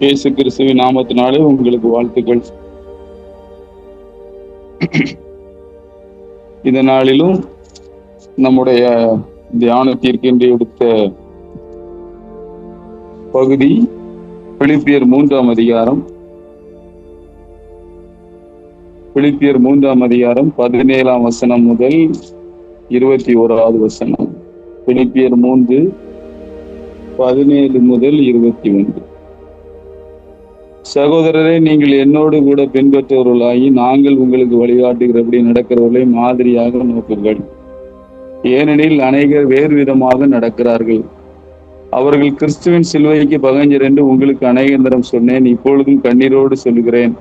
இயேசு கிறிஸ்துவின் நாமத்தினாலே உங்களுக்கு வாழ்த்துக்கள். இந்த நாளிலும் நம்முடைய தியானத்திற்கு என்று எடுத்த பகுதி பிலிப்பியர் 3ஆம் அதிகாரம். பிலிப்பியர் 3ஆம் அதிகாரம் 17ஆம் வசனம் முதல் 21வது வசனம். பிலிப்பியர் 3 17 முதல் 21. சகோதரரே, நீங்கள் என்னோடு கூட பின்பற்றுவர்களாகி நாங்கள் உங்களுக்கு வழிகாட்டுகிறபடி நடக்கிறவர்களை மாதிரியாக நோக்குங்கள். ஏனெனில் அநேகர் வேறு விதமாக நடக்கிறார்கள். அவர்கள் கிறிஸ்துவின் சிலுவைக்கு பகைஞர் என்று உங்களுக்கு அநேக தரம் சொன்னேன், இப்பொழுதும் கண்ணீரோடு சொல்கிறேன்.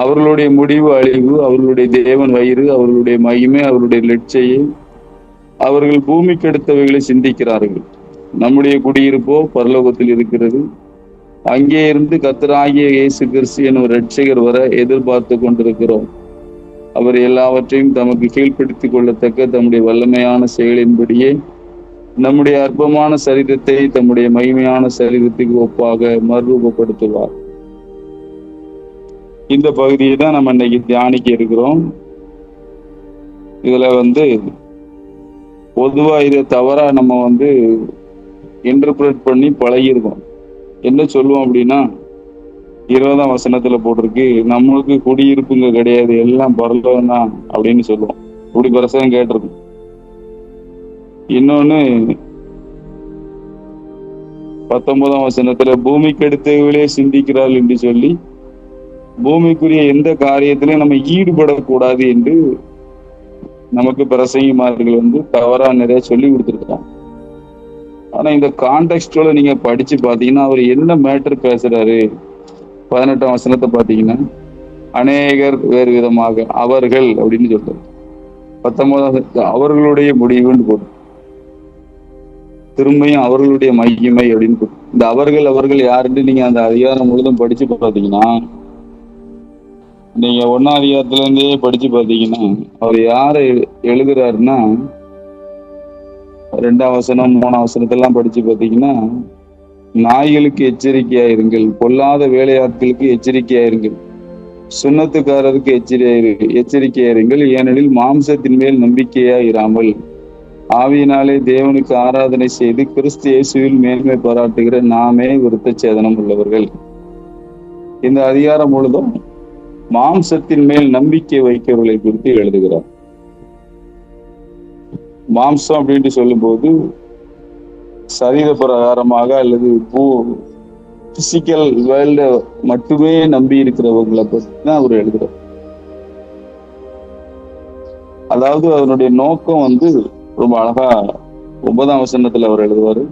அவர்களுடைய முடிவு அழிவு, அவர்களுடைய தேவன் வயிறு, அவர்களுடைய மகிமை, அவர்களுடைய லட்சியம். அவர்கள் பூமிக்கு அடுத்தவைகளை சிந்திக்கிறார்கள். நம்முடைய குடியிருப்போ பரலோகத்தில் இருக்கிறது. அங்கே இருந்து கர்த்தராகிய இயேசு கிறிஸ்து எனும் இரட்சகர் வர எதிர்பார்த்து கொண்டிருக்கிறோம். அவர் எல்லாவற்றையும் தமக்கு கீழ்ப்படுத்திக் கொள்ளத்தக்க தம்முடைய வல்லமையான செயலின்படியே நம்முடைய அற்பமான சரீரத்தை தம்முடைய மகிமையான சரீரத்துக்கு ஒப்பாக மறுரூபப்படுத்துவார். இந்த பகுதியை தான் நம்ம இன்னைக்கு தியானிக்க இருக்கிறோம். இதுல பொதுவா இதை தவறா நம்ம இன்டர்பிரேட் பண்ணி பழகிருக்கோம். என்ன சொல்லுவோம் அப்படின்னா, 20ஆம் வசனத்துல போட்டிருக்கு, நம்மளுக்கு குடியிருப்புங்க கிடையாது, எல்லாம் பரலோகம் தான் அப்படின்னு சொல்லுவோம். இப்படி பிரசங்கம் கேட்டிருக்கும். இன்னொன்னு 19ஆம் வசனத்துல பூமிக்கு அடுத்தவர்களே சிந்திக்கிறாள் என்று சொல்லி, பூமிக்குரிய எந்த காரியத்திலையும் நம்ம ஈடுபடக்கூடாது என்று நமக்கு பிரசங்கிமார்கள் தவறா நிறைய சொல்லி கொடுத்துருக்காங்க. ஆனா இந்த கான்டெக்ஸ்ட்ல நீங்க படிச்சு பாத்தீங்கன்னா அவர் என்ன மேட்டர் பேசுறாரு. 18ஆம் வசனத்தை பாத்தீங்கன்னா, அநேகர் வேறு விதமாக, அவர்கள் அப்படின்னு சொல்றாரு. 19ஆம் அவர்களுடைய முடிவுன்னு போட்டு, திரும்பியும் அவர்களுடைய மகிமை அப்படின்னு போட்டு, இந்த அவர்கள் யாருன்னு நீங்க அந்த அதிகாரம் முழுதும் படிச்சு பாத்தீங்கன்னா, நீங்க 1ஆம் அதிகாரத்துல இருந்தே படிச்சு பாத்தீங்கன்னா, அவர் யாரை எழுதுறாருன்னா, 2ஆம் வசனம் 3ஆம் வசனத்தெல்லாம் படிச்சு பார்த்தீங்கன்னா, நாய்களுக்கு எச்சரிக்கையா இருங்கள், பொல்லாத வேலையாட்களுக்கு எச்சரிக்கையா இருங்கள், சுண்ணத்துக்காரருக்கு எச்சரிக்கையா இருங்கள். ஏனெனில் மாம்சத்தின் மேல் நம்பிக்கையா இராமல் ஆவியினாலே தேவனுக்கு ஆராதனை செய்து கிறிஸ்து இயேசுவில் மேன்மை பாராட்டுகிற நாமே விருத்த சேதனம் உள்ளவர்கள். இந்த அதிகாரம் முழுதும் மாம்சத்தின் மேல் நம்பிக்கை வைக்கிறவர்களை குறித்து எழுதுகிறார். மாம்சம் அப்படின்ட்டு சொல்லும் போது சரீர பிரகாரமாக அல்லது பிசிக்கல் வேர்ல்ட மட்டுமே நம்பி இருக்கிறவங்களை பற்றி தான் அவர் எழுதுறார். அதாவது அதனுடைய நோக்கம் ரொம்ப அழகா 9ஆம் வசனத்துல அவர் எழுதுவாரு,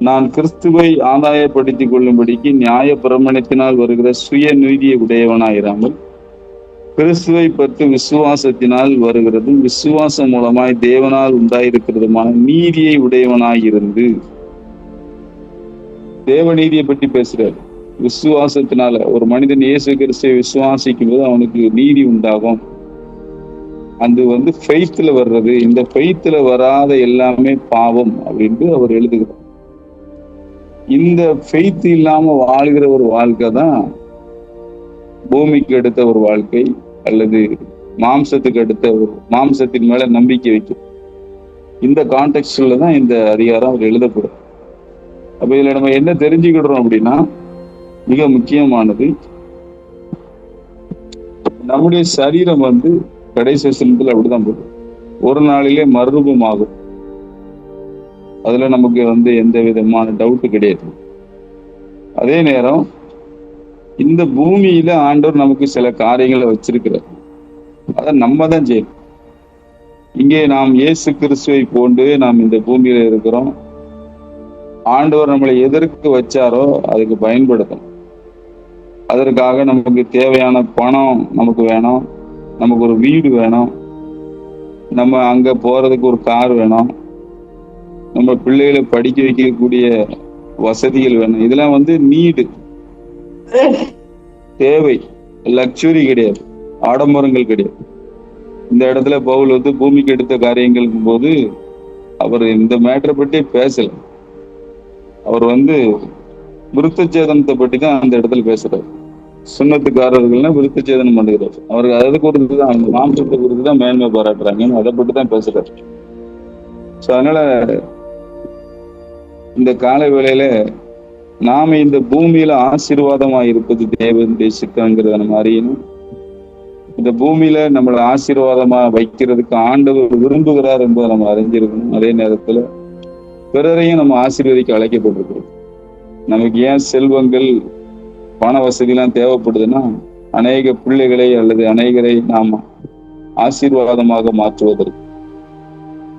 நான் கிறிஸ்துவை ஆதாயப்படுத்திக் கொள்ளும்படிக்கு நியாய பிரமாணத்தினால் வருகிற சுய நீதியை உடையவனாயிராமல் கிறிஸ்துவை பற்றி விசுவாசத்தினால் வருகிறதும் விசுவாசம் மூலமாய் தேவனால் உண்டாயிருக்கிறதுமான நீதியை உடையவனாயிருந்து. தேவ நீதியை பற்றி பேசுறாரு. விசுவாசத்தினால ஒரு மனிதன் இயேசு கிறிஸ்துவை விசுவாசிக்கும் போது அவனுக்கு நீதி உண்டாகும். அது ஃபெய்த்ல வர்றது. இந்த ஃபெய்த்ல வராத எல்லாமே பாவம் அப்படின்னு அவர் எழுதுகிறார். இந்த ஃபெய்த் இல்லாம வாழ்கிற ஒரு வாழ்க்கை தான் பூமிக்கு அடுத்த ஒரு வாழ்க்கை, அல்லது மாம்சத்துக்கு அடுத்த ஒரு மாம்சத்தின் மேல நம்பிக்கை வைக்கும். இந்த கான்டெக்ஸ்ட்ல தான் இந்த அதிகாரம் அவர் எழுதப்படும். அப்ப இதுல நம்ம என்ன தெரிஞ்சுக்கிடுறோம் அப்படின்னா, மிக முக்கியமானது, நம்முடைய சரீரம் கடைசி வசனத்துல அப்படிதான் போடும், ஒரு நாளிலே மறுரூபமாகும். அதுல நமக்கு எந்த விதமான டவுட் கிடையாது. அதே நேரம் இந்த பூமியில ஆண்டவர் நமக்கு சில காரியங்களை வச்சிருக்கிறார். அதை நம்ம தான் செய்யணும். இங்கே நாம் இயேசு கிறிஸ்துவை போன்று நாம் இந்த பூமியில இருக்கிறோம். ஆண்டவர் நம்மளை எதற்கு வச்சாரோ அதுக்கு பயன்படுத்தணும். அதற்காக நமக்கு தேவையான பணம் நமக்கு வேணும், நமக்கு ஒரு வீடு வேணும், நம்ம அங்க போறதுக்கு ஒரு கார் வேணும், நம்ம பிள்ளைகளை படிக்க வைக்கக்கூடிய வசதிகள் வேணும். இதெல்லாம் நீடு, தேவை, லக்ஸுரி கிடையாது, ஆடம்பரங்கள் கிடையாது. இந்த இடத்துல பவுல் பூமிக்கு எடுத்த காரியங்களுக்கும் போது அவர் இந்த மேட்டரை பற்றி பேசல. அவர் விருத்தச்சேதனத்தை பற்றி தான் அந்த இடத்துல பேசுறாரு. சுண்ணத்துக்காரர்கள்னா விருத்தச்சேதனம் பண்ணுகிறார். அவருக்கு அதை குறித்து தான், அந்த மாம்சத்தை குறித்து தான் மேன்மை பாராட்டுறாங்கன்னு அதை பற்றி தான் பேசுறாரு. அதனால இந்த காலை வேளையில நாம இந்த பூமியில ஆசீர்வாதமா இருப்பது தேவனுடைய சித்தங்கிறத நம்ம அறியணும். இந்த பூமியில நம்மளை ஆசீர்வாதமா வைக்கிறதுக்கு ஆண்டவர் விரும்புகிறார் என்பதை நம்ம அறிஞ்சிருக்கணும். அதே நேரத்துல பிறரையும் நம்ம ஆசீர்வதிக்க அழைக்கப்பட்டிருக்கிறோம். நமக்கு ஏன் செல்வங்கள் பண வசதிலாம் தேவைப்படுதுன்னா, அநேக பிள்ளைகளை அல்லது அநேகரை நாம் ஆசீர்வாதமாக மாற்றுவதற்கு.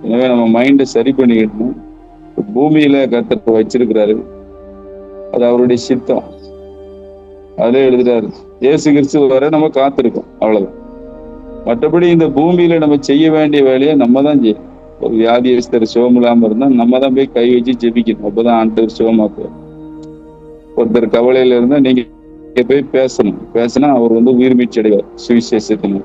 எனவே நம்ம மைண்டை சரி பண்ணிக்கிட்டோம். பூமியில கர்த்தர் வச்சிருக்கிறாரு, அது அவருடைய சித்தம். அதே எழுதுறாரு, இயேசு கிறிஸ்து வர நம்ம காத்திருக்கோம், அவ்வளவுதான். மற்றபடி இந்த பூமியில நம்ம செய்ய வேண்டிய வேலையை நம்ம தான் செய்யணும். ஒரு வியாதியஸ்தர் சுகம் இல்லாம இருந்தா நம்ம தான் போய் கை வச்சு ஜெபிக்கணும். அப்பதான் ஆண்டவர் சுகமாக்குவார். ஒருத்தர் கவலையில இருந்தா நீங்க போய் பேசணும். பேசினா அவர் உயிர் மீட்சி அடைவார் சுவிசேஷத்தின்.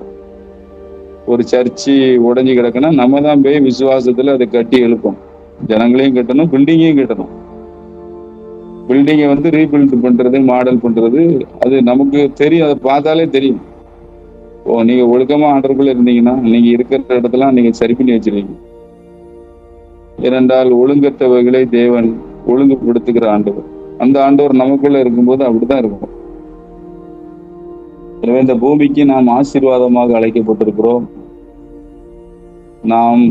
ஒரு சர்ச்சு உடைஞ்சு கிடக்குன்னா நம்ம தான் போய் விசுவாசத்துல அதை கட்டி எழுப்போம். ஜனங்களையும் கட்டணும், பில்டிங்கையும் கட்டணும். பில்டிங்கை ரீபில்ட் பண்றது, மாடல் பண்றது, அது நமக்கு தெரியும். அதை பார்த்தாலே தெரியும். நீங்க ஒழுக்கமா ஆண்டருக்குள்ள இருந்தீங்கன்னா நீங்க இருக்கிற இடத்துல நீங்க சரி பண்ணி வச்சிருவீங்க. ஏனென்றால் ஒழுங்கற்றவைகளை தேவன் ஒழுங்குபடுத்துகிற ஆண்டவர். அந்த ஆண்டவர் நமக்குள்ள இருக்கும்போது அப்படிதான் இருக்கும். எனவே இந்த பூமிக்கு நாம் ஆசீர்வாதமாக அழைக்கப்பட்டிருக்கிறோம். நாம்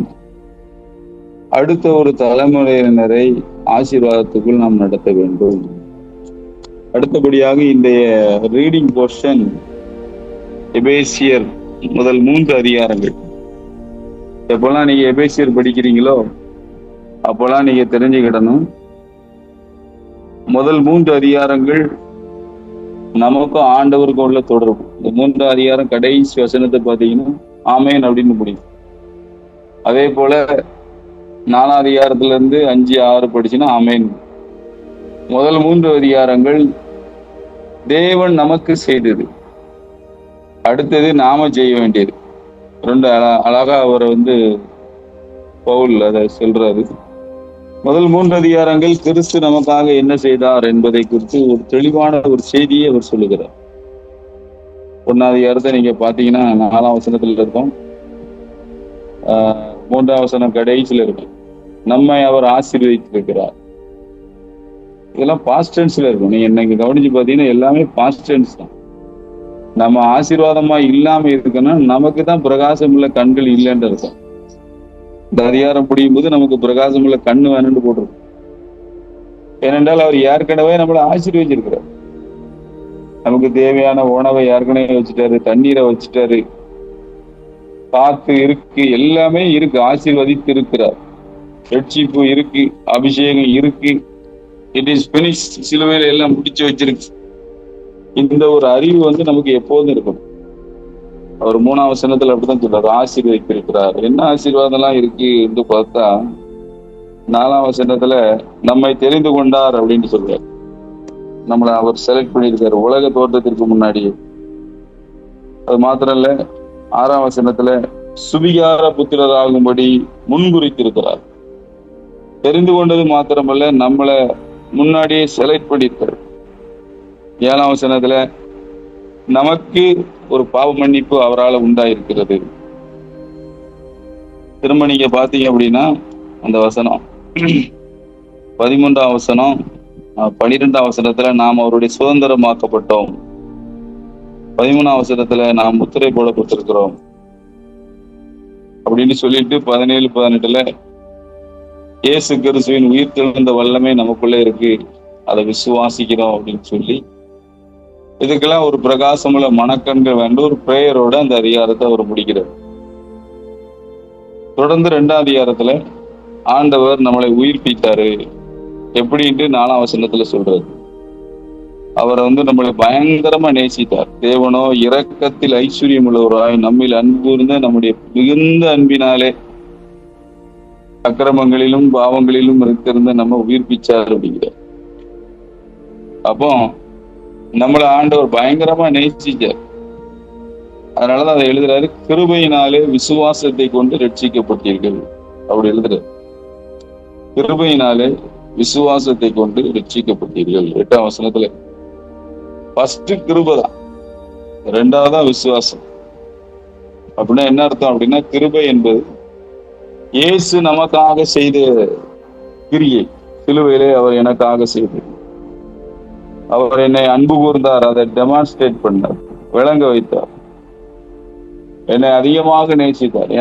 அடுத்த ஒரு தலைமுறையினரை ஆசீர்வாதத்துக்குள் நாம் நடத்த வேண்டும். அடுத்தபடியாக இன்றைய ரீடிங் போர்ஷன் எபேசியர் முதல் 3 அதிகாரங்கள். எப்பெல்லாம் நீங்க எபேசியர் படிக்கிறீங்களோ அப்பெல்லாம் நீங்க தெரிஞ்சுக்கிடணும், முதல் 3 அதிகாரங்கள் நமக்கும் ஆண்டவருக்கும் உள்ள தொடர்பு. இந்த 3 அதிகாரம் கடைசி வசனத்தை பார்த்தீங்கன்னா ஆமேன் அப்படின்னு முடியும். அதே போல 4 அதிகாரத்துல இருந்து 5, 6 படிச்சுன்னா ஆமேன். முதல் 3 அதிகாரங்கள் தேவன் நமக்கு செய்தது, அடுத்தது நாம செய்ய வேண்டியது. 2 அழகா அவர் பவுல் அதை சொல்றாரு. முதல் 3 அதிகாரங்கள் கிறிஸ்து நமக்காக என்ன செய்தார் என்பதை குறித்து ஒரு தெளிவான ஒரு செய்தியை அவர் சொல்லுகிறார். 1 அதிகாரத்தை நீங்க பாத்தீங்கன்னா 4ஆம் வசனத்துல இருக்கும், 3ஆம் வசனம் கடைசியில இருக்கும். நம்மை அவர் ஆசீர்வதித்திருக்கிறார். இதெல்லாம் பாஸ்ட் டென்ஸ்ல இருக்கும். நீங்க இன்னைக்கு கவனிச்சு பாத்தீங்கன்னா எல்லாமே பாஸ்ட் டென்ஸ் தான். நம்ம ஆசீர்வாதமா இல்லாம இருக்குன்னா நமக்கு தான் பிரகாசம் உள்ள கண்கள் இல்லைன்னு இருக்கும். இந்த அதிகாரம் முடியும் போது நமக்கு பிரகாசம் உள்ள கண்ணு வேணும்னு போட்டிருக்கும். ஏனென்றால் அவர் ஏற்கனவே நம்மளை ஆசீர்வதிச்சிருக்கிறார். நமக்கு தேவையான உணவை ஏற்கனவே வச்சுட்டாரு, தண்ணீரை வச்சுட்டாரு, காத்து இருக்கு, எல்லாமே இருக்கு, ஆசீர்வதித்து இருக்கிறார். ரட்சிப்பு இருக்கு, அபிஷேகம் இருக்கு, இட் இஸ் பினிஷ், சிலுவையில எல்லாம் முடிச்சு வச்சிருக்கு. இந்த ஒரு அறிவு நமக்கு எப்போதும் இருக்கணும். அவர் 3ஆம் வசனத்துல அப்படிதான் சொல்றாரு, ஆசீர்வதித்திருக்கிறார். என்ன ஆசீர்வாதம் எல்லாம் இருக்கு என்று பார்த்தா 4ஆம் வசனத்துல நம்மை தெரிந்து கொண்டார் அப்படின்னு சொல்றாரு. நம்மளை அவர் செலக்ட் பண்ணியிருக்காரு உலக தோற்றத்திற்கு முன்னாடியே. அது மாத்திரம் இல்ல, 6ஆம் வசனத்துல சுவிகார புத்திரராகும்படி முன்குறித்திருக்கிறார். தெரிந்து கொண்டது மாத்திரமல்ல, நம்மளை முன்னாடியே செலக்ட் பண்ணியிருக்காரு. 7ஆம் வசனத்துல நமக்கு ஒரு பாவ மன்னிப்பு அவரால் உண்டாயிருக்கிறது. திரும்ப நீங்க பாத்தீங்க அப்படின்னா அந்த வசனம் 13ஆம் வசனம், 12ஆம் வசனத்துல நாம் அவருடைய சுதந்திரமாக்கப்பட்டோம். 13ஆம் வசனத்துல நாம் முத்திரை போடப்பட்டிருக்கிறோம் அப்படின்னு சொல்லிட்டு 17, 18ல இயேசு கிறிஸ்துவின் உயிர்த்தெழுந்த வல்லமை நமக்குள்ள இருக்கு, அதை விசுவாசிக்கிறோம் அப்படின்னு சொல்லி இதுக்கெல்லாம் ஒரு பிரகாசமுள்ள மனக்கண்கள் வேண்டும். ஒரு பிரேயரோட அந்த அதிகாரத்தை அவர் முடிக்கிறார். தொடர்ந்து 2ஆம் அதிகாரத்துல ஆண்டவர் நம்மளை உயிர்ப்பித்தாரு எப்படின்ட்டு 4ஆம் வசனத்துல சொல்றாரு. அவர் நம்மளை பயங்கரமா நேசித்தார். தேவனோ இரக்கத்தில் ஐஸ்வர்யம் உள்ளவராய் நம்மில் அன்பு இருந்த நம்முடைய மிகுந்த அன்பினாலே அக்கிரமங்களிலும் பாவங்களிலும் இருந்திருந்த நம்ம உயிர்ப்பிச்சார் அப்படிங்கிறார். அப்போ நம்மளை ஆண்டவர் பயங்கரமா நேசிச்சார். அதனாலதான் அதை எழுதுறாரு, கிருபையினாலே விசுவாசத்தை கொண்டு ரட்சிக்கப்பட்டீர்கள் அப்படி எழுதுறாரு. கிருபையினாலே விசுவாசத்தை கொண்டு ரட்சிக்கப்பட்டீர்கள். 8ஆம் வசனத்துல ஃபர்ஸ்ட் கிருபை தான், 2வதா விசுவாசம். அப்படின்னா என்ன அர்த்தம் அப்படின்னா, கிருபை என்பது இயேசு நமக்காக செய்த கிரியை. சிலுவையிலே அவர் எனக்காக செய்தார். அவர் என்னை அன்பு கூர்ந்தார், அதை டெமான்ஸ்ட்ரேட் பண்ணார், விளங்க வைத்தார். என்னை அதிகமாக நேசித்தார்.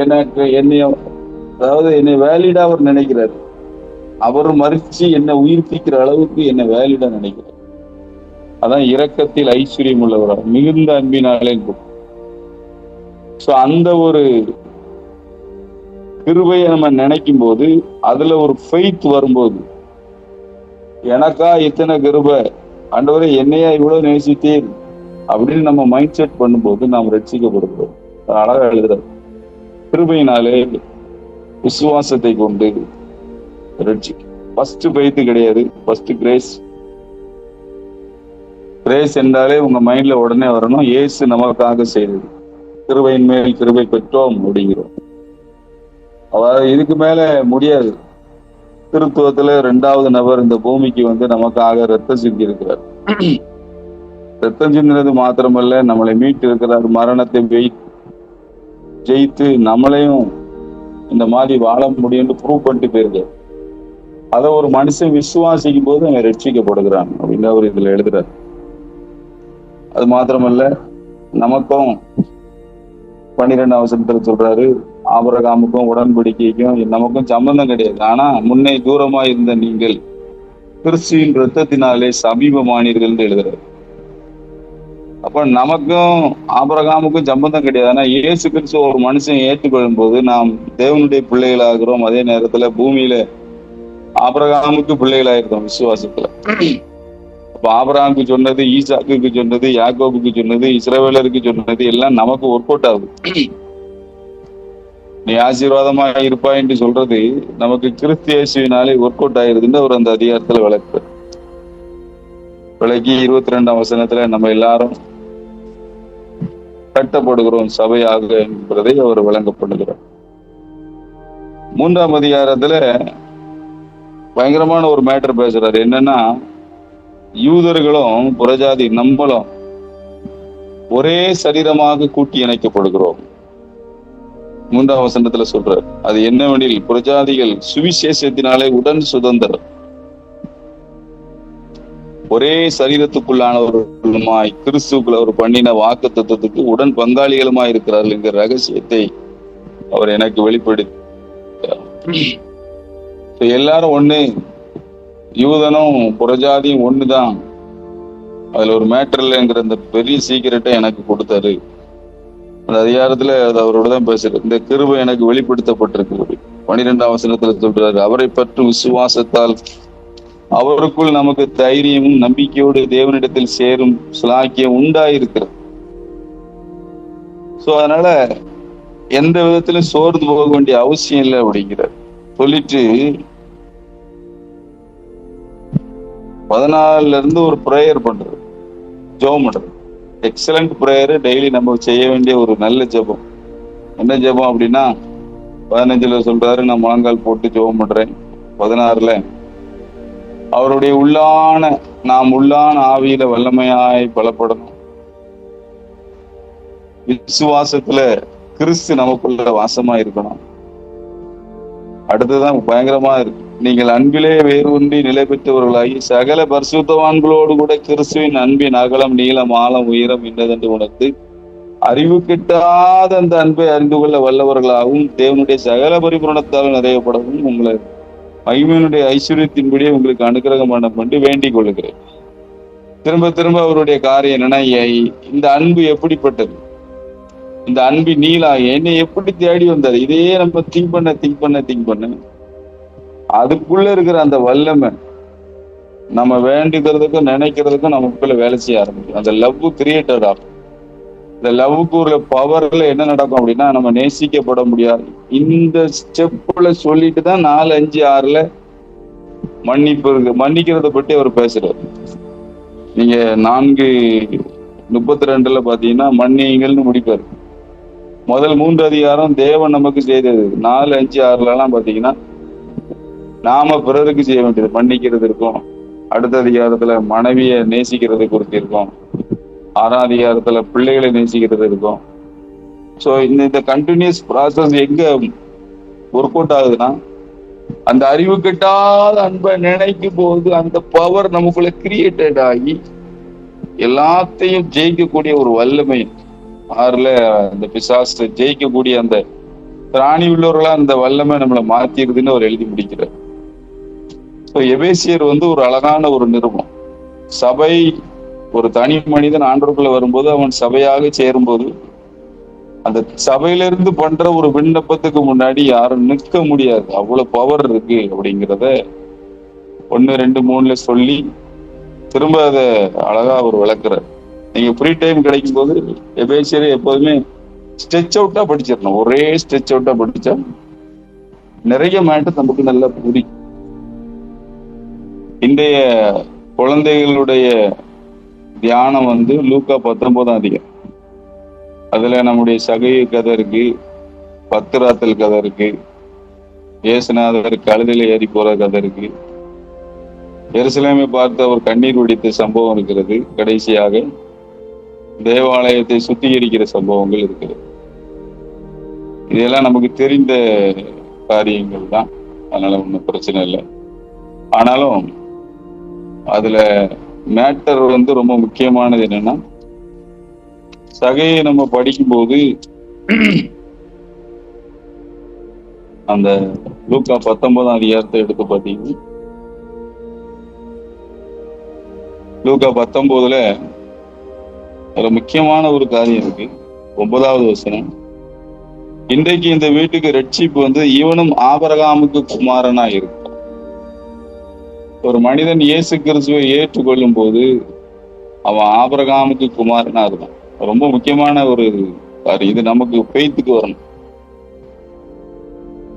எனக்கு என்னை வேலிடா அவர் நினைக்கிறார். அவர் மறிச்சு என்னை உயிர்ப்பிக்கிற அளவுக்கு என்னை வேலிடா நினைக்கிறார். அதான் இரக்கத்தில் ஐஸ்வர்யம் உள்ளவரா, மிகுந்த அன்பினாலே. அந்த ஒரு கிருபையை நம்ம நினைக்கும் போது, அதுல ஒரு ஃபெய்த் வரும்போது, எனக்கா இத்தனை கிருபை, ஆண்டவரே என்னையா இவ்வளவு நேசித்தீர் அப்படின்னு நம்ம மைண்ட் செட் பண்ணும்போது நாம் ரட்சிக்கப்படுகிறோம். அழகா எழுதுறாரு, கிருபையினாலே விசுவாசத்தை கொண்டு ரட்சிக்க. ஃபர்ஸ்ட் ஃபெய்த் கிடையாது, ஃபர்ஸ்ட் கிரேஸ். கிரேஸ் என்றாலே உங்க மைண்ட்ல உடனே வரணும், இயேசு நமக்காக செய்தது, கிருபையின் மேல் கிருபை பெற்றோம் அப்படிங்கிறோம். அதாவது இதுக்கு மேல முடியாது. திருத்துவத்துல 2வது நபர் இந்த பூமிக்கு வந்து நமக்காக ரத்தம் சிந்தி இருக்கிறார். ரத்தம் சிந்தினது மாத்திரமல்ல, நம்மளை மீட்டு இருக்கிறார். மரணத்தை ஜெயித்து நம்மளையும் இந்த மாதிரி வாழ முடியும்னு ப்ரூவ் பண்ணிட்டு போயிருக்காரு. அதை ஒரு மனுஷன் விசுவாசிக்கும் போது அவன் ரட்சிக்கப்படுகிறான் அப்படின்னு அவர் இதுல எழுதுறாரு. அது மாத்திரமல்ல, நமக்கும் 12ஆம் வசனத்துல சொல்றாரு, ஆபிரகாமுக்கும் உடன்படிக்கைக்கும் நமக்கும் சம்பந்தம் கிடையாது. ஆனா முன்னே தூரமா இருந்த நீங்கள் கிறிஸ்துவின் இரத்தத்தினாலே சமீபமானீர்கள் என்று எழுதுறாரு. அப்ப நமக்கும் ஆபிரகாமுக்கும் சம்பந்தம் கிடையாது. ஆனா இயேசு கிறிஸ்து ஒரு மனுஷன் ஏற்றுக்கொள்ளும் போது நாம் தேவனுடைய பிள்ளைகளாகிறோம். அதே நேரத்துல பூமியில ஆபிரகாமுக்கு பிள்ளைகளாயிருந்தோம் விசுவாசத்துல. அப்ப ஆபிரகாமுக்கு சொன்னது, ஈசாக்குக்கு சொன்னது, யாக்கோபுக்கு சொன்னது, இஸ்ரவேலருக்கு சொன்னது எல்லாம் நமக்கு ஒர்க் அவுட் ஆகுது. நீ ஆசீர்வாதமா இருப்பா என்று சொல்றது நமக்கு கிறிஸ்து இயேசுவினாலே ஒர்க் அவுட் ஆயிருதுன்னு அவர் அந்த அதிகாரத்துல விளக்கு. விளக்கி 22ஆம் வசனத்துல நம்ம எல்லாரும் கட்டப்படுகிறோம் சபையாக என்பதை அவர் விளங்கப்படுகிறார். 3ஆம் அதிகாரத்துல பயங்கரமான ஒரு மேட்டர் பேசுறாரு. என்னன்னா, யூதர்களும் புறஜாதி நம்மளும் ஒரே சரீரமாக கூட்டி இணைக்கப்படுகிறோம். 3ஆம் வசனத்துல சொல்றார். அது என்னவெனில், புறஜாதிகள் சுவிசேஷத்தினாலே உடன் சுதந்திரம், ஒரே சரீரத்துக்குள்ளானவர்களுமாய் கிறிஸ்துக்குள் அவர் பண்ணின வாக்கு தத்துவத்துக்கு உடன் பங்காளிகளுமாய் இருக்கிறார்கள் என்கிற ரகசியத்தை அவர் எனக்கு வெளிப்படுத்த. எல்லாரும் ஒண்ணு, யூதனும் புறஜாதியும் ஒண்ணுதான், அதுல ஒரு மேட்டர் இல்லைங்கிற அந்த பெரிய சீக்கிரட்டை எனக்கு கொடுத்தாரு. அந்த அதிகாரத்துல அது அவரோட தான் பேசுறது. இந்த கிருபை எனக்கு வெளிப்படுத்தப்பட்டிருக்கு. 12ஆம் வசனத்துல சொல்றாரு, அவரை பற்றி விசுவாசத்தால் அவருக்குள் நமக்கு தைரியமும் நம்பிக்கையோடு தேவனிடத்தில் சேரும் சிலாக்கியம் உண்டாயிருக்கிறது. அதனால எந்த விதத்திலும் சோர்ந்து போக வேண்டிய அவசியம் இல்லை அப்படிங்கிறார். சொல்லிட்டு 14ல இருந்து ஒரு பிரேயர் பண்றது, ஜெபம் பண்றது. எக்ஸலண்ட் பிரேயர், டெய்லி நம்ம செய்ய வேண்டிய ஒரு நல்ல ஜெபம். என்ன ஜெபம் அப்படின்னா, 15ல சொல்றாரு, நான் முழங்கால் போட்டு ஜெபம் பண்றேன். 16ல அவருடைய நாம் உள்ளான ஆவியில வல்லமையாய் பலப்படணும். விசுவாசத்துல கிறிஸ்து நமக்குள்ள வாசமா இருக்கணும். அடுத்ததான் பயங்கரமா இருக்கு, நீங்கள் அன்பிலே வேரூன்றி நிலை பெற்றவர்களாகி சகல பரிசுத்தவான்களோடு கூட கிறிஸ்துவின் அன்பின் அகலம் நீளம் ஆழம் உயரம் இன்னதென்று உணர்ந்து அறிவு கிட்டாத அந்த அன்பை அறிந்து கொள்ள வல்லவர்களாகவும் தேவனுடைய சகல பரிபூரணத்தால் நிறையப்படவும் உங்களை மகிமையினுடைய ஐஸ்வர்யத்தின்படியே உங்களுக்கு அனுகிரகம் பண்ண வேண்டிக் கொள்ளுகிறேன். திரும்ப திரும்ப அவருடைய காரியம் என்னன்னா, இந்த அன்பு எப்படிப்பட்டது, இந்த அன்பு நீளா என்னை எப்படி தேடி வந்தாரு, இதையே நம்ம திங்க் பண்ண அதுக்குள்ள இருக்கிற அந்த வல்லமை நம்ம வேண்டிக்கிறதுக்கும் நினைக்கிறதுக்கும் நமக்குள்ள வேலை செய்ய ஆரம்பிக்கும். அந்த லவ் கிரியேட்டட் ஆகும். இந்த லவ்வுக்கு ஒரு பவர்ல என்ன நடக்கும் அப்படின்னா, நம்ம நேசிக்கப்பட முடியாது. இந்த ஸ்டெப்ல சொல்லிட்டு தான் 4, 5, 6ல மன்னிப்பு இருக்கு. மன்னிக்கிறத பற்றி அவர் பேசுறாரு. நீங்க 4:32 பாத்தீங்கன்னா மன்னிங்கள்னு முடிப்பாரு. முதல் 3 அதிகாரம் தேவன் நமக்கு செய்தது. 4, 5, 6லாம் பாத்தீங்கன்னா நாம பிறருக்கு செய்ய வேண்டியது மன்னிக்கிறது இருக்கும். அடுத்த அதிகாரத்துல மனைவியை நேசிக்கிறது குறித்து இருக்கும். 6ஆம் அதிகாரத்துல பிள்ளைகளை நேசிக்கிறது இருக்கும். ஸோ இந்த கண்டினியூஸ் ப்ராசஸ் எங்க ஒர்க் அவுட் ஆகுதுன்னா, அந்த அறிவு கெட்டாத அன்பை நினைக்கும் போது அந்த பவர் நமக்குள்ள கிரியேட்டட் ஆகி எல்லாத்தையும் ஜெயிக்கக்கூடிய ஒரு வல்லமை 6ல அந்த பிசாசு ஜெயிக்கக்கூடிய அந்த பிராணி உள்ளவர்களா அந்த வல்லமை நம்மளை மாத்திருதுன்னு அவர் எழுதி முடிக்கிறார். எபேசியர் ஒரு அழகான ஒரு நிறுவனம். சபை ஒரு தனி மனிதன் ஆண்டவருக்குள்ள வரும்போது அவன் சபையாக சேரும்போது அந்த சபையிலிருந்து பண்ற ஒரு விண்ணப்பத்துக்கு முன்னாடி யாரும் நிற்க முடியாது, அவ்வளவு பவர் இருக்கு அப்படிங்கிறத 1, 2, 3ல சொல்லி திரும்ப அதை அழகா அவர் விளக்குறார். நீங்க ஃப்ரீ டைம் கிடைக்கும் போது எபேசியரை எப்போதுமே ஸ்ட்ரெச் அவுட்டா படிச்சிடணும். ஒரே ஸ்ட்ரெச் அவுட்டா படிச்சா நிறைய மேட்டர் நமக்கு நல்லா புரியும். இன்றைய குழந்தைகளுடைய தியானம் லூக்கா 19ஆம் அதிகாரம். அதுல நம்முடைய சகை கதை இருக்கு, பத்திராத்தல் கதை இருக்கு, இயேசுநாதர் கழுதையில ஏறி போற கதை இருக்கு, எருசலேமை பார்த்து அவர் கண்ணீர் வெடித்த சம்பவம் இருக்கிறது, கடைசியாக தேவாலயத்தை சுத்திகரிக்கிற சம்பவங்கள் இருக்கிறது. இதெல்லாம் நமக்கு தெரிந்த காரியங்கள் தான், அதனால ஒன்றும் பிரச்சனை இல்லை. ஆனாலும் அதுல மேட்டர் ரொம்ப முக்கியமானது என்னன்னா, சகையை நம்ம படிக்கும்போது அந்த லூக்கா 19ஆம் அதிகாரத்தை எடுத்து பார்த்தீங்கன்னா, லூக்கா 19ல ஒரு முக்கியமான ஒரு காரியம் இருக்கு. 9வது வசனம், இன்றைக்கு இந்த வீட்டுக்கு ரட்சிப்பு இவனும் ஆபிரகாமுக்கு குமாரனா இருக்கு. ஒரு மனிதன் இயேசு கிறிஸ்துவை ஏற்றுக்கொள்ளும் போது அவன் ஆபிரகாமுக்கு குமாரனா இருக்கான். ரொம்ப முக்கியமான ஒரு காரியம். இது நமக்கு பெய்த்துக்கு வரணும்.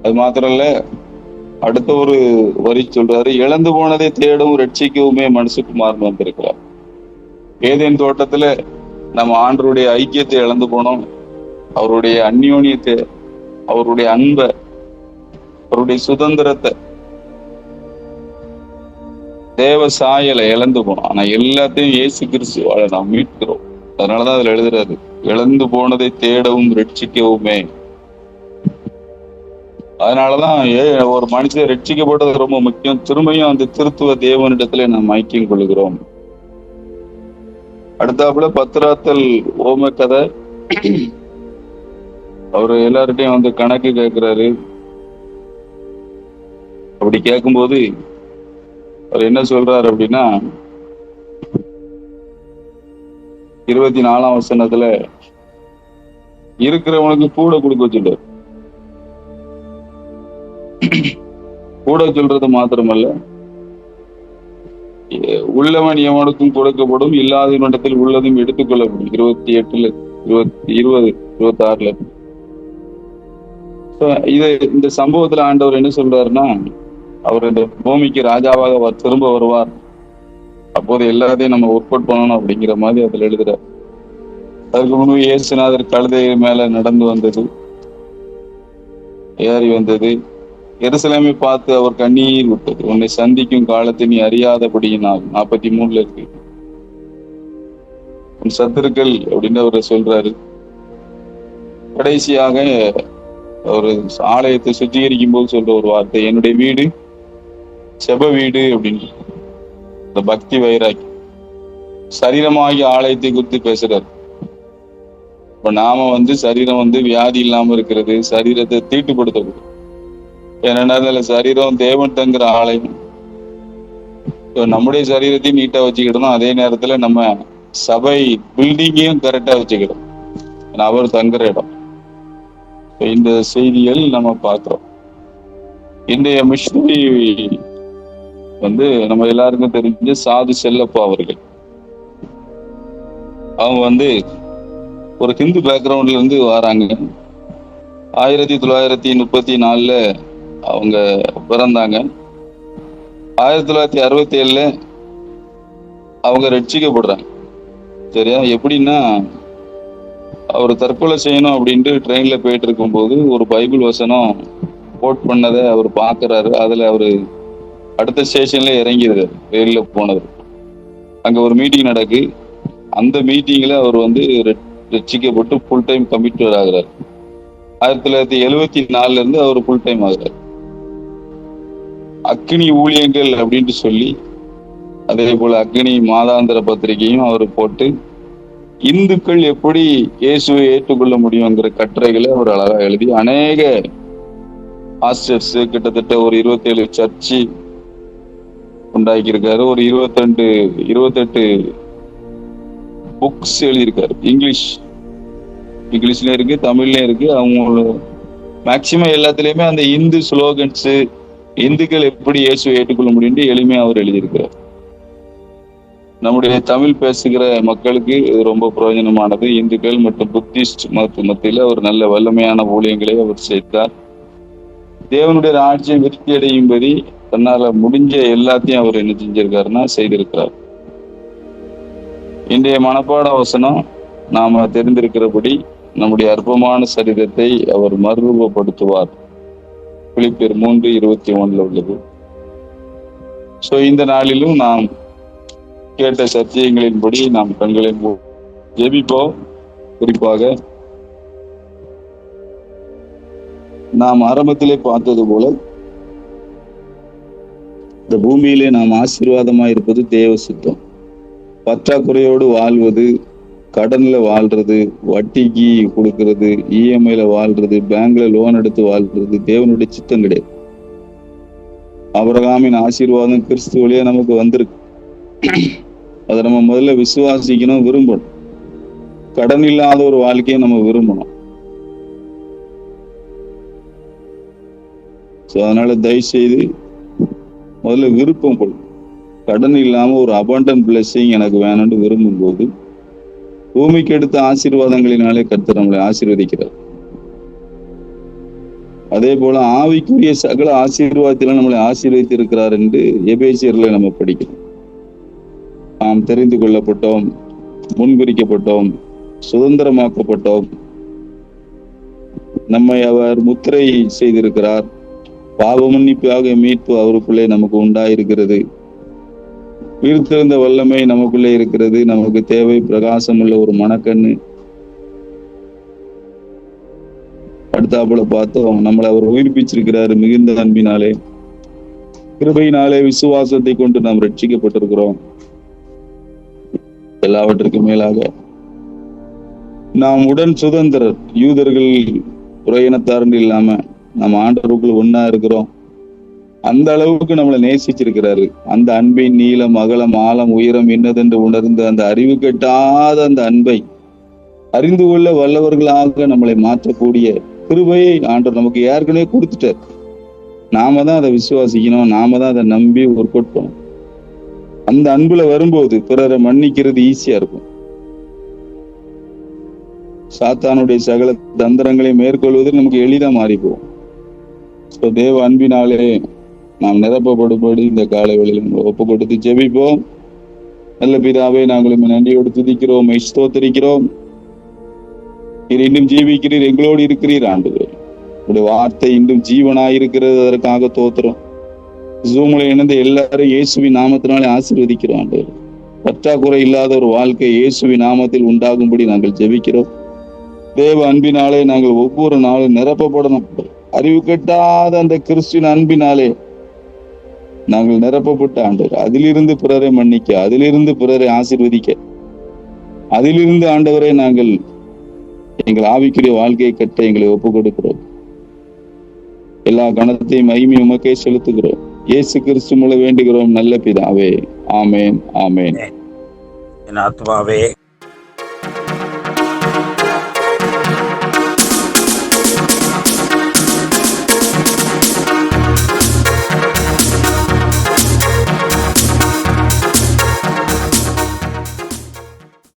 அது மாத்திரம் இல்ல, அடுத்த ஒரு வரி சொல்றாரு, இழந்து போனதை தேடவும் ரட்சிக்கவுமே மனுஷகுமாரன் வந்திருக்கிறார். ஏதேன் தோட்டத்துல நம்ம ஆண்டருடைய ஐக்கியத்தை இழந்து போனோம், அவருடைய அந்யோன்யத்தை, அவருடைய அன்பை, அவருடைய சுதந்திரத்தை, தேவ சாயலை இழந்து போனோம். ஆனா எல்லாத்தையும் இயேசு கிறிஸ்துவால நாம் மீட்கிறோம். அதனாலதான் அதுல எழுதுறாரு, இழந்து போனதை தேடவும் ரட்சிக்கவுமே. அதனாலதான் ஒரு மனுஷன் ரட்சிக்கப்பட்டது ரொம்ப முக்கியம். திரும்பியும் அந்த திருத்துவ தேவனிடத்துல நாம் ஐக்கியம் கொள்கிறோம். அடுத்தாப்புல பத்திராத்தல் ஓம கதை. அவரு எல்லார்ட்டையும் கணக்கு கேட்கிறாரு. அப்படி கேட்கும்போது அவர் என்ன சொல்றாரு அப்படின்னா, 24ஆம் வசனத்துல இருக்கிறவனுக்கு கூட கொடுக்க சொல்றாரு. கூட சொல்றது மாத்திரமல்ல, உள்ளவன் எவனுக்கும் கொடுக்கப்படும், இல்லாதவனிடத்தில் உள்ளதும் எடுத்துக்கொள்ளப்படும். 28ல 26ல இந்த சம்பவத்துல ஆண்டவர் என்ன சொல்றாருன்னா, அவர் இந்த பூமிக்கு ராஜாவாக திரும்ப வருவார், அப்போது எல்லாத்தையும் நம்ம ஒர்க் பண்ணணும் அப்படிங்கிற மாதிரி அதுல எழுதுறார். அதுக்கு முன்பு இயேசுநாதர் கழுதை மேல நடந்து வந்தது, ஏறி வந்தது, எருசலேமை பார்த்து அவர் கண்ணீர் விட்டது, உன்னை சந்திக்கும் காலத்தை நீ அறியாதபடியினால். 43ல இருக்கு, உன் சத்துருக்கள் அப்படின்னு அவரை சொல்றாரு. கடைசியாக ஒரு ஆலயத்தை சுத்திகரிக்கும் போது சொல்ற ஒரு வார்த்தை, என்னுடைய வீடு செப வீடு அப்படின்னு. இந்த பக்தி வைராக்கி சரீரமாகி ஆலயத்தை குறித்து பேசுறாரு. இப்ப நாம சரீரம் வியாதி இல்லாம இருக்கிறது, சரீரத்தை தீட்டுப்படுத்தக்கூடாது. ஏன்னா அதுல சரீரம் தேவன் தங்குற ஆலயம். நம்முடைய சரீரத்தையும் நீட்டா வச்சுக்கிடணும், அதே நேரத்துல நம்ம சபை பில்டிங்கையும் கரெக்டா வச்சுக்கிடும், அவர் தங்குற இடம். இந்த செய்திகள் நம்ம பார்க்கிறோம். இன்றைய மிஷனரி நம்ம எல்லாருக்கும் தெரிஞ்ச சாது செல்லப்பா அவர்கள். அவங்க ஒரு ஹிந்து பேக்ரவுண்ட்ல இருந்து வராங்க. 1934ல அவங்க பிறந்தாங்க. 1967ல அவங்க ரட்சிக்கப்படுறாங்க. சரியா? எப்படின்னா, அவர் தற்கொலை செய்யணும் அப்படின்ட்டு ட்ரெயின்ல போயிட்டு இருக்கும்போது ஒரு பைபிள் வசனம் கோட் பண்ணதை அவர் பார்க்கிறாரு. அதுல அவரு அடுத்த ஸ்டேஷன்ல இறங்கிடுறாரு. ரயில்ல போனது, அங்க ஒரு மீட்டிங் நடக்கு. அந்த மீட்டிங்ல அவர் ரட்சிக்கப்பட்டு ஃபுல் டைம் கமிட்டட் ஆகிறார். 1974 இருந்து அவர் ஃபுல் டைம் ஆகிறார். அக்னி ஊழியங்கள் அப்படின்ட்டு சொல்லி, அதே போல அக்னி மாதாந்திர பத்திரிகையும் அவர் போட்டு, இந்துக்கள் எப்படி இயேசுவை ஏற்றுக்கொள்ள முடியுங்கிற கட்டுரைகளை அவர் அழகா எழுதி அநேக பாஸ்டர்ஸ், கிட்டத்தட்ட ஒரு 27 சர்ச்சு உண்டாக்கி இருக்காரு. ஒரு 28 புக்ஸ் எழுதியிருக்காரு. இங்கிலீஷ்லயும் இருக்கு, தமிழ்லயும் இருக்கு. அவங்க மேக்சிமம் எல்லாத்துலயுமே அந்த இந்து ஸ்லோகன்ஸ், இந்துக்கள் எப்படி இயேசுவை ஏற்றுக்கொள்ள முடியும் எளிமையா அவர் எழுதியிருக்கிறார். நம்முடைய தமிழ் பேசுகிற மக்களுக்கு இது ரொம்ப பிரயோஜனமானது. இந்துக்கள் மற்றும் புத்திஸ்ட் மத்தியில ஒரு நல்ல வல்லமையான ஊழியங்களை அவர் செய்தார். தேவனுடைய ராஜ்யம் விருத்தி அடையும்படி தன்னால முடிஞ்ச எல்லாத்தையும் அவர் என்ன செஞ்சிருக்காருன்னா செய்திருக்கிறார். இன்றைய மனப்பாட வசனம் நாம தெரிந்திருக்கிறபடி நம்முடைய அற்பமான சரீரத்தை அவர் மறுரூபப்படுத்துவார். பிலிப்பியர் 3:21 உள்ளது. சோ இந்த நாளிலும் நாம் கேட்ட சத்தியங்களின்படி நாம் கண்களை ஜெபிப்போம். குறிப்பாக நாம் ஆரம்பத்திலே பார்த்தது போல இந்த பூமியிலே நாம் ஆசீர்வாதமா இருப்பது தேவ சித்தம். பற்றாக்குறையோடு வாழ்வது, கடன்ல வாழ்றது, வட்டிக்கு கொடுக்கறது, இஎம்ஐல வாழ்றது, பேங்க்ல லோன் எடுத்து வாழ்றது தேவனுடைய சித்தம் கிடையாது. ஆபிரகாமின் ஆசீர்வாதம் கிறிஸ்து வழியா நமக்கு வந்திருக்கு. அதை நம்ம முதல்ல விசுவாசிக்கணும், விரும்பணும். கடன் இல்லாத ஒரு வாழ்க்கையை நம்ம விரும்பணும். அதனால தயவு செய்து முதல்ல விருப்பம் கொள்ளும். கடன் இல்லாம ஒரு அபண்டன்ட் பிளெஸிங் எனக்கு வேணும்னு விரும்பும் போது பூமிக்கு எடுத்த ஆசீர்வாதங்களினாலே கர்த்தர் நம்மளை ஆசீர்வதிக்கிறார். அதே போல ஆவிக்குரிய சகல ஆசீர்வாதத்தில நம்மளை ஆசீர்வதித்து இருக்கிறார் என்று எபேசியர்ல நம்ம படிக்கிறோம். நாம் தெரிந்து கொள்ளப்பட்டோம், முன்குறிக்கப்பட்டோம், சுதந்திரமாக்கப்பட்டோம், நம்மை அவர் முத்திரை செய்திருக்கிறார், பாவ மன்னிப்பாக மீட்பு அவருக்குள்ளே நமக்கு உண்டாயிருக்கிறது, உயிர்த்தெழுந்த வல்லமை நமக்குள்ளே இருக்கிறது, நமக்கு தேவை பிரகாசம் உள்ள ஒரு மனக்கண்ணு. அடுத்தாப்புல பார்த்தோம், நம்மளை அவர் உயிர்ப்பிச்சிருக்கிறாரு மிகுந்த அன்பினாலே, கிருபையினாலே விசுவாசத்தை கொண்டு நாம் ரட்சிக்கப்பட்டிருக்கிறோம். எல்லாவற்றுக்கும் மேலாக நாம் உடன் சுதந்திரர், யூதர்கள் புறையினத்தார்னு இல்லாம நம்ம ஆண்டவருக்குள்ள ஒன்னா இருக்கிறோம். அந்த அளவுக்கு நம்மளை நேசிச்சிருக்கிறாரு. அந்த அன்பின் நீளம், அகலம், ஆழம், உயரம் என்னதென்று உணர்ந்து அந்த அறிவு கெட்டாத அந்த அன்பை அறிந்து கொள்ள வல்லவர்களாக நம்மளை மாற்றக்கூடிய கிருபையை ஆண்டவர் நமக்கு ஏற்கனவே கொடுத்துட்டார். நாம தான் அதை விசுவாசிக்கணும், நாம தான் அதை நம்பி ஒர்க் அவுட் பண்ணணும். அந்த அன்புல வரும்போது பிறரை மன்னிக்கிறது ஈஸியா இருக்கும். சாத்தானுடைய சகல தந்திரங்களை மேற்கொள்வது நமக்கு எளிதா மாறி போகும். தேவ அன்பினாலே நாம் நிரப்பப்படும்படி இந்த காலை வேளையில் ஒப்பு கொடுத்து ஜெபிப்போம். நல்ல பிதாவே, நாங்கள் நன்றியோடு துதிக்கிறோம், ஸ்தோத்திரிக்கிறோம். நீர் இன்னும் ஜீவிக்கிறீர், எங்களோடு இருக்கிறீர் ஆண்டவரே. உடைய வார்த்தை இன்னும் ஜீவனாயிருக்கிறது, அதற்காக தோத்திரம். ஜூம்ல இணைந்த எல்லாரும் இயேசுவின் நாமத்தினாலே ஆசீர்வதிக்கிறோம் ஆண்டவரே. பற்றாக்குறை இல்லாத ஒரு வாழ்க்கை இயேசுவின் நாமத்தில் உண்டாகும்படி நாங்கள் ஜெபிக்கிறோம். தேவ அன்பினாலே நாங்கள் ஒவ்வொரு நாளும் நிரப்பப்படணும். அறிவு கெட்டாத அந்த கிறிஸ்துவின் அன்பினாலே நாங்கள் நிரப்பப்பட்ட ஆண்டவர், அதிலிருந்து பிறரை மன்னிக்க, அதிலிருந்து பிறரை ஆசீர்வதிக்க, அதிலிருந்து ஆண்டவரை நாங்கள் எங்கள் ஆவிக்குரிய வாழ்க்கையை கட்ட எங்களை ஒப்பு கொடுக்கிறோம். எல்லா கணத்தையும் மகிமையும் உமக்கே செலுத்துகிறோம். இயேசு கிறிஸ்து மூலம் வேண்டுகிறோம் நல்ல பிதாவே. ஆமேன், ஆமேன். என் ஆத்மாவே